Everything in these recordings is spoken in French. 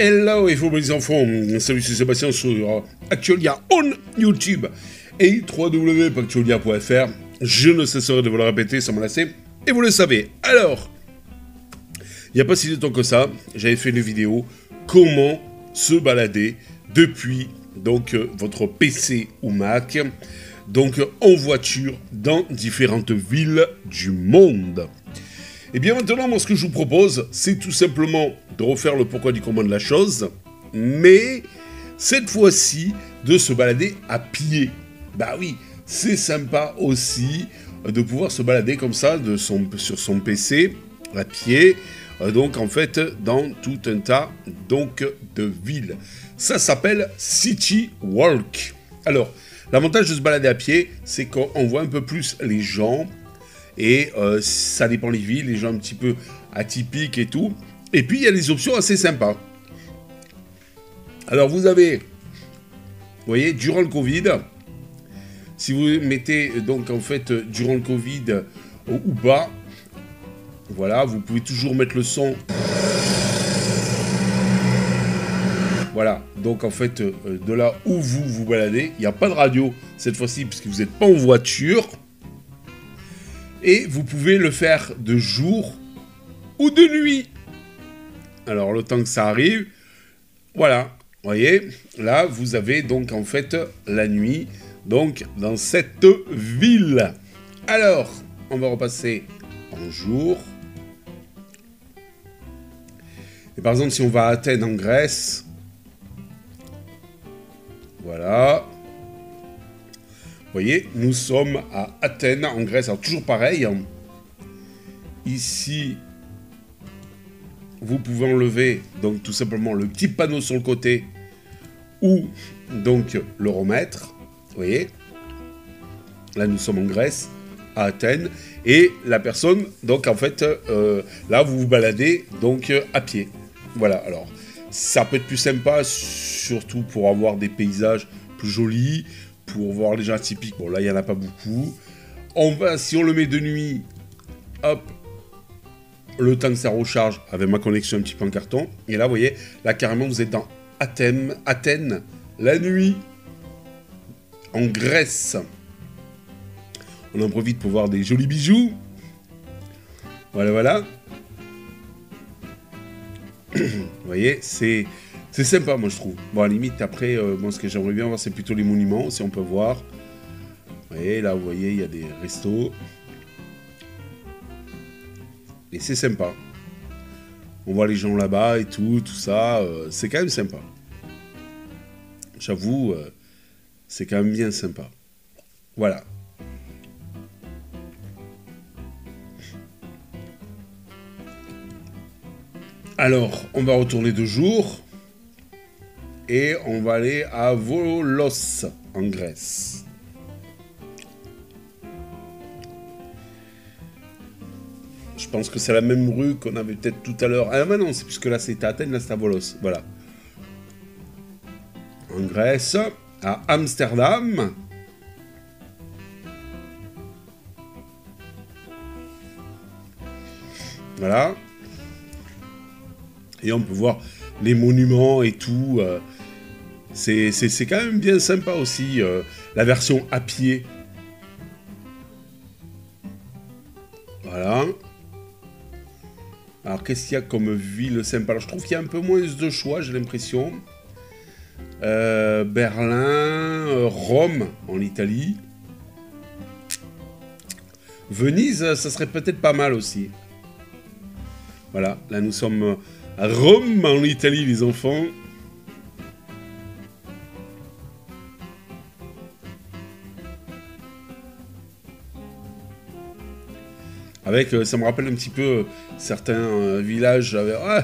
Hello et vous les enfants, salut c'est Sébastien sur Actualia on YouTube et www.actualia.fr. Je ne cesserai de vous le répéter sans me lasser et vous le savez. Alors, il n'y a pas si longtemps que ça, j'avais fait une vidéo comment se balader depuis donc votre PC ou Mac, donc en voiture dans différentes villes du monde. Et bien maintenant, moi ce que je vous propose, c'est tout simplement de refaire le pourquoi du comment de la chose, mais cette fois-ci de se balader à pied. Bah oui, c'est sympa aussi de pouvoir se balader comme ça sur son PC à pied, donc en fait dans tout un tas donc de villes. Ça s'appelle City Walk. Alors, l'avantage de se balader à pied, c'est qu'on voit un peu plus les gens. Et ça dépend des villes, les gens un petit peu atypiques et tout. Et puis, il y a des options assez sympas. Alors, vous avez, vous voyez, durant le Covid, si vous mettez, donc, en fait, durant le Covid ou pas, voilà, vous pouvez toujours mettre le son. Voilà, donc, en fait, de là où vous vous baladez, il n'y a pas de radio cette fois-ci, puisque vous n'êtes pas en voiture. Et vous pouvez le faire de jour ou de nuit. Alors, le temps que ça arrive, voilà. Vous voyez, là, vous avez donc en fait la nuit, donc dans cette ville. Alors, on va repasser en jour. Et par exemple, si on va à Athènes en Grèce, voilà. Vous voyez, nous sommes à Athènes, en Grèce. Alors, toujours pareil. Hein. Ici, vous pouvez enlever, donc, tout simplement, le petit panneau sur le côté ou, donc, l'euromètre. Vous voyez. Là, nous sommes en Grèce, à Athènes. Et la personne, donc, en fait, là, vous vous baladez, donc, à pied. Voilà. Alors, ça peut être plus sympa, surtout pour avoir des paysages plus jolis. Pour voir les gens atypiques, bon là il n'y en a pas beaucoup. Si on le met de nuit, hop, le temps que ça recharge avec ma connexion un petit peu en carton. Et là vous voyez, là carrément vous êtes dans Athènes, la nuit, en Grèce. On en profite pour voir des jolis bijoux. Voilà, voilà. Vous voyez, c'est sympa, moi, je trouve. Bon, à la limite, après, bon, ce que j'aimerais bien voir, c'est plutôt les monuments, si on peut voir. Vous voyez, là, vous voyez, il y a des restos. Et c'est sympa. On voit les gens là-bas et tout ça. C'est quand même sympa. J'avoue, c'est quand même bien sympa. Voilà. Alors, on va retourner de jour. Et on va aller à Volos, en Grèce. Je pense que c'est la même rue qu'on avait peut-être tout à l'heure. Ah mais non, c'est puisque là c'était à Athènes, là c'est à Volos. Voilà. En Grèce, à Amsterdam. Voilà. Et on peut voir les monuments et tout. C'est quand même bien sympa aussi, la version à pied. Voilà. Alors, qu'est-ce qu'il y a comme ville sympa? Alors, je trouve qu'il y a un peu moins de choix, j'ai l'impression. Berlin, Rome, en Italie. Venise, ça serait peut-être pas mal aussi. Voilà, là, nous sommes à Rome, en Italie, les enfants. Avec, ça me rappelle un petit peu certains villages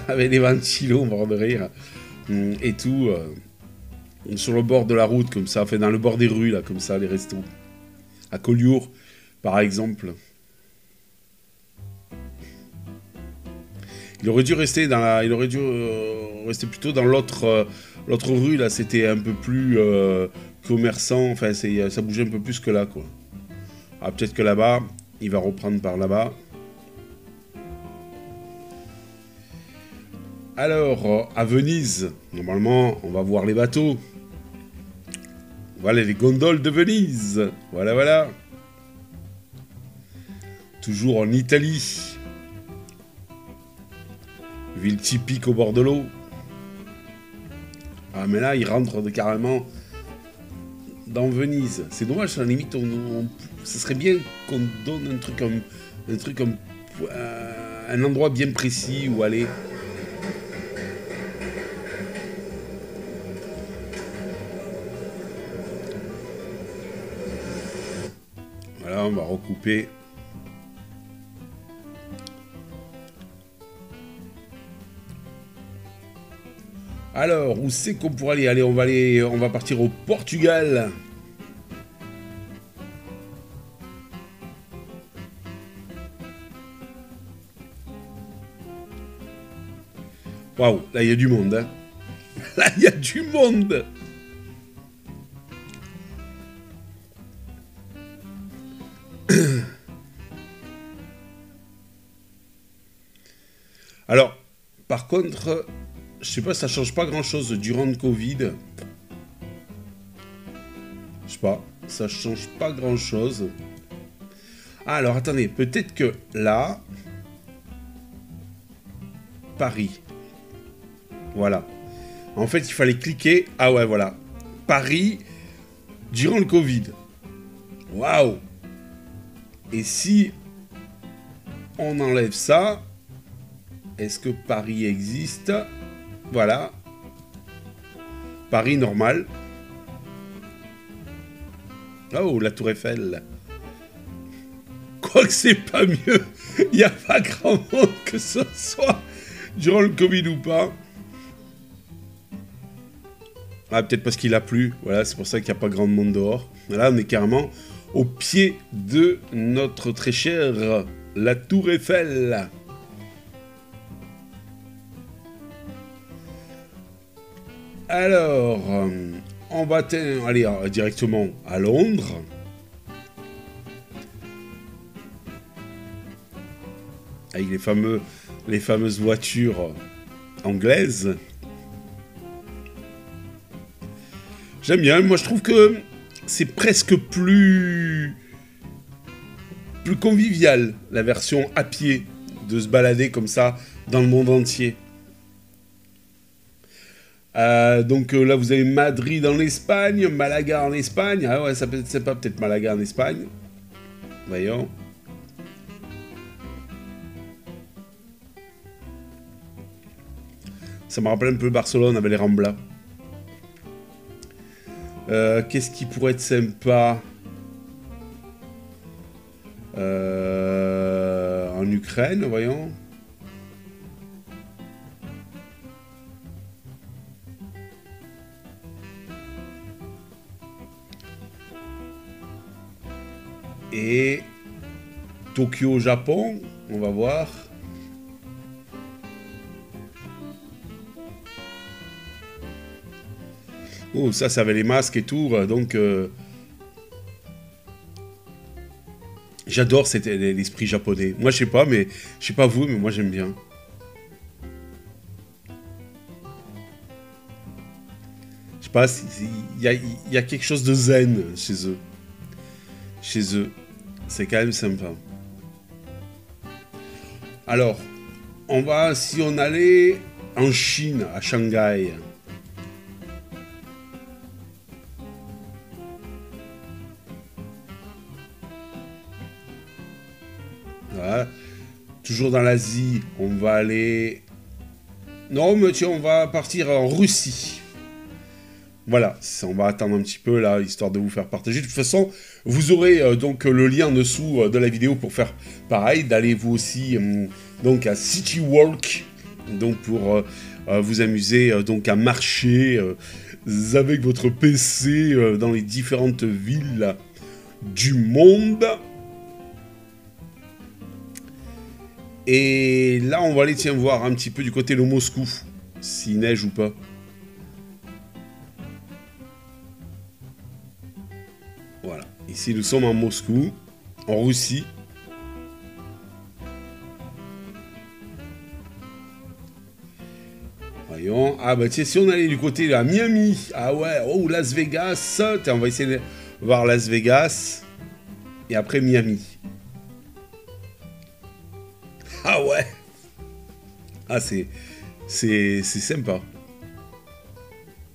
avec des ventilos, mort de rire, et tout, sur le bord de la route, comme ça, enfin dans le bord des rues, là, comme ça, les restos. À Collioure, par exemple. Il aurait dû rester plutôt dans l'autre rue, là, c'était un peu plus commerçant, enfin, ça bougeait un peu plus que là, quoi. Ah, peut-être que là-bas, il va reprendre par là-bas. Alors, à Venise, normalement, on va voir les bateaux. Voilà les gondoles de Venise. Voilà, voilà. Toujours en Italie. Ville typique au bord de l'eau. Ah, mais là, il rentre carrément dans Venise. C'est dommage, à la limite, ce serait bien qu'on donne un endroit bien précis où aller. Voilà, on va recouper. Alors, où c'est qu'on pourrait aller? Allez, on va partir au Portugal. Waouh, là il y a du monde, hein. Là il y a du monde. Alors, par contre, je sais pas, ça change pas grand-chose durant le Covid. Je sais pas, ça change pas grand-chose. Ah, alors attendez, peut-être que là, Paris. Voilà. En fait, il fallait cliquer. Ah ouais, voilà. Paris durant le Covid. Waouh. Et si on enlève ça, est-ce que Paris existe? Voilà. Paris normal. Oh, la Tour Eiffel. Quoique c'est pas mieux. Il n'y a pas grand monde que ce soit durant le Covid ou pas. Ah, peut-être parce qu'il a plu. Voilà, c'est pour ça qu'il n'y a pas grand monde dehors. Là, on est carrément au pied de notre très chère la Tour Eiffel. Alors, on va aller directement à Londres. Avec les fameuses voitures anglaises. J'aime bien, moi je trouve que c'est presque plus convivial, la version à pied, de se balader comme ça dans le monde entier. Donc là vous avez Madrid en Espagne, Malaga en Espagne. Ah ouais, c'est pas peut-être Malaga en Espagne. Voyons. Ça me rappelle un peu Barcelone avec les Ramblas. Qu'est-ce qui pourrait être sympa en Ukraine, voyons. Et Tokyo au Japon, on va voir. Oh, ça avait les masques et tout, donc j'adore l'esprit japonais. Moi, je sais pas, mais je sais pas vous, mais moi j'aime bien. Je sais pas, il y a quelque chose de zen chez eux. Chez eux, c'est quand même sympa. Alors, si on allait en Chine, à Shanghai. Voilà. Toujours dans l'Asie, on va aller... Non, mais tiens, on va partir en Russie. Voilà, on va attendre un petit peu là, histoire de vous faire partager. De toute façon, vous aurez donc le lien en dessous de la vidéo pour faire pareil, d'aller vous aussi donc à City Walk, donc pour vous amuser donc à marcher avec votre PC dans les différentes villes du monde. Et là, on va aller voir un petit peu du côté de Moscou, s'il neige ou pas. Voilà, ici nous sommes en Moscou, en Russie. Ah bah tiens, si on allait du côté de Miami, ah ouais, oh Las Vegas, tiens, on va essayer de voir Las Vegas, et après Miami. Ah ouais. Ah c'est sympa.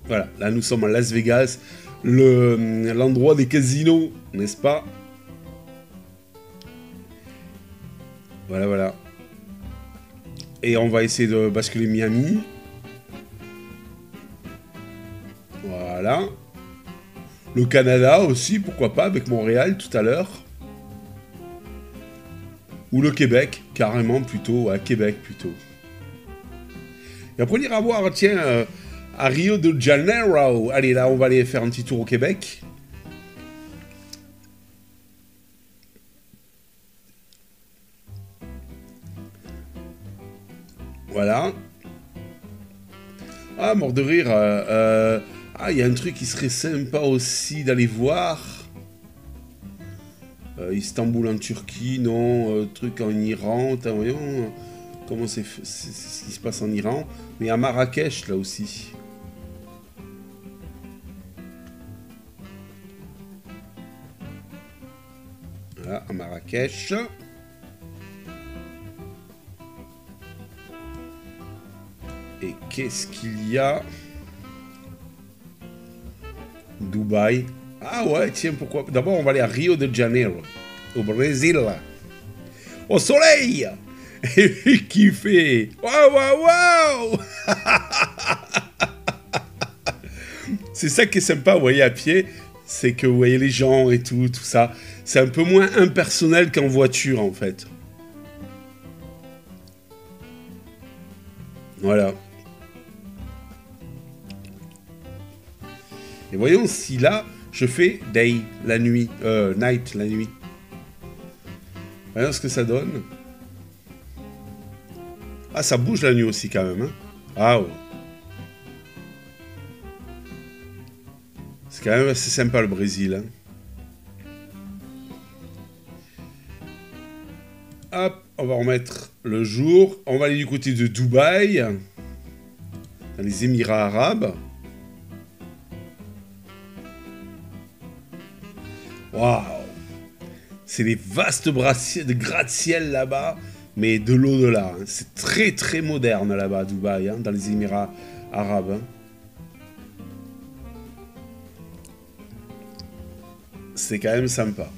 Voilà, là nous sommes à Las Vegas, l'endroit des casinos, n'est-ce pas? Voilà, voilà. Et on va essayer de basculer Miami. Voilà. Le Canada aussi, pourquoi pas, avec Montréal tout à l'heure. Ou le Québec, carrément plutôt, à Québec plutôt. Et après on ira voir, tiens, à Rio de Janeiro. Allez, là on va aller faire un petit tour au Québec. Voilà. Ah, mort de rire. Ah, il y a un truc qui serait sympa aussi d'aller voir. Istanbul en Turquie, non. Truc en Iran. Voyons comment c'est ce qui se passe en Iran. Mais à Marrakech, là aussi. Voilà, à Marrakech. Et qu'est-ce qu'il y a? Dubaï. Ah ouais, tiens, pourquoi? D'abord, on va aller à Rio de Janeiro, au Brésil. Au soleil. Et qui fait? Waouh, waouh, waouh. C'est ça qui est sympa, vous voyez, à pied. C'est que vous voyez les gens et tout ça. C'est un peu moins impersonnel qu'en voiture, en fait. Voilà. Et voyons si là, je fais day, la nuit. Night, la nuit. Voyons ce que ça donne. Ah, ça bouge la nuit aussi quand même. Hein. Ah ouais. C'est quand même assez sympa le Brésil. Hein. Hop, on va remettre le jour. On va aller du côté de Dubaï. Dans les Émirats arabes. Waouh! C'est les vastes gratte-ciel là-bas, mais de l'au-delà. Hein. C'est très très moderne là-bas à Dubaï, hein, dans les Émirats arabes. Hein. C'est quand même sympa.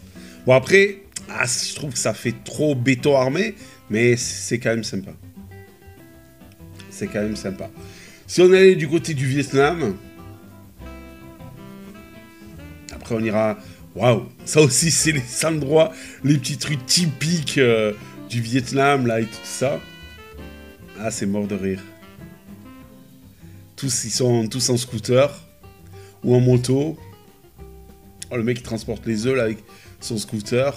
Bon après, je trouve que ça fait trop béton armé, mais c'est quand même sympa. C'est quand même sympa. Si on allait du côté du Vietnam, après on ira... Waouh, ça aussi c'est les endroits, les petits trucs typiques du Vietnam là et tout ça. Ah, c'est mort de rire. Tous, ils sont tous en scooter ou en moto. Oh, le mec qui transporte les œufs là avec son scooter.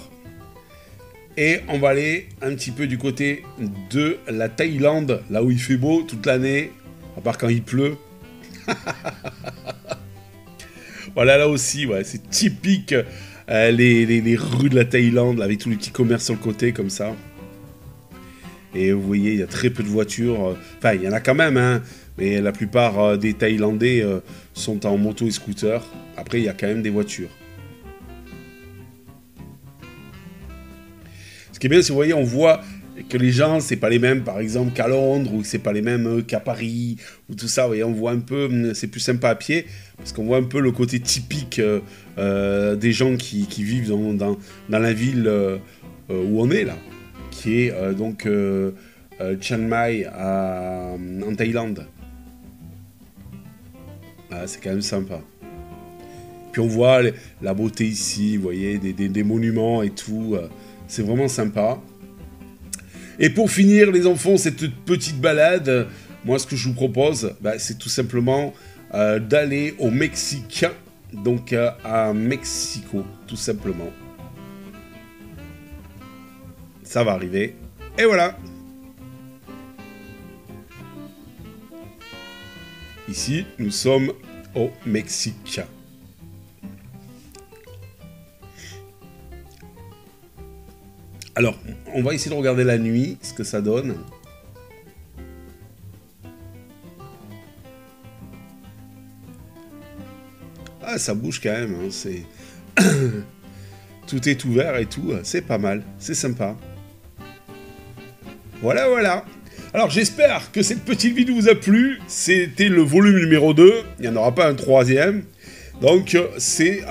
Et on va aller un petit peu du côté de la Thaïlande, là où il fait beau toute l'année, à part quand il pleut. Voilà, là aussi, ouais, c'est typique, les rues de la Thaïlande, là, avec tous les petits commerces sur le côté, comme ça. Et vous voyez, il y a très peu de voitures. Enfin, il y en a quand même, hein, mais la plupart des Thaïlandais sont en moto et scooter. Après, il y a quand même des voitures. Ce qui est bien, c'est, vous voyez, on voit que les gens, c'est pas les mêmes, par exemple, qu'à Londres, ou c'est pas les mêmes qu'à Paris, ou tout ça, vous voyez, on voit un peu, c'est plus sympa à pied, parce qu'on voit un peu le côté typique des gens qui vivent dans la ville où on est, là, qui est donc Chiang Mai, en Thaïlande. Ah, c'est quand même sympa. Puis on voit la beauté ici, vous voyez, des monuments et tout, c'est vraiment sympa. Et pour finir, les enfants, cette petite balade, moi, ce que je vous propose, c'est tout simplement d'aller au Mexique, donc à Mexico, tout simplement. Ça va arriver. Et voilà. Ici, nous sommes au Mexique. Alors, on va essayer de regarder la nuit, ce que ça donne. Ah, ça bouge quand même, hein, c'est... Tout est ouvert et tout, c'est pas mal, c'est sympa. Voilà, voilà. Alors j'espère que cette petite vidéo vous a plu. C'était le volume numéro 2, il n'y en aura pas un troisième. Donc c'est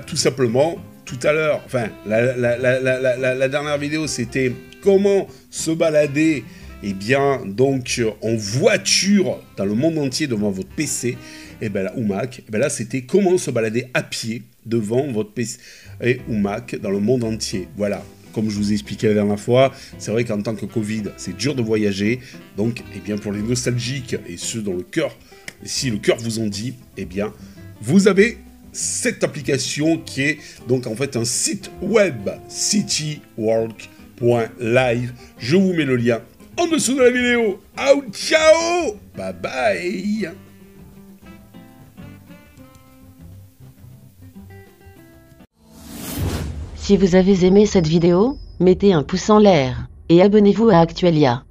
tout simplement, tout à l'heure, enfin la dernière vidéo c'était comment se balader, et bien donc en voiture dans le monde entier devant votre PC, et bien là, ou Mac, et bien là c'était comment se balader à pied devant votre PC ou Mac dans le monde entier, voilà. Comme je vous ai expliqué la dernière fois, c'est vrai qu'en tant que Covid, c'est dur de voyager. Donc, eh bien, pour les nostalgiques et ceux dont le cœur, si le cœur vous en dit, eh bien, vous avez cette application qui est donc en fait un site web, citywork.live. Je vous mets le lien en dessous de la vidéo. Ciao, bye bye. Si vous avez aimé cette vidéo, mettez un pouce en l'air, et abonnez-vous à Actualia.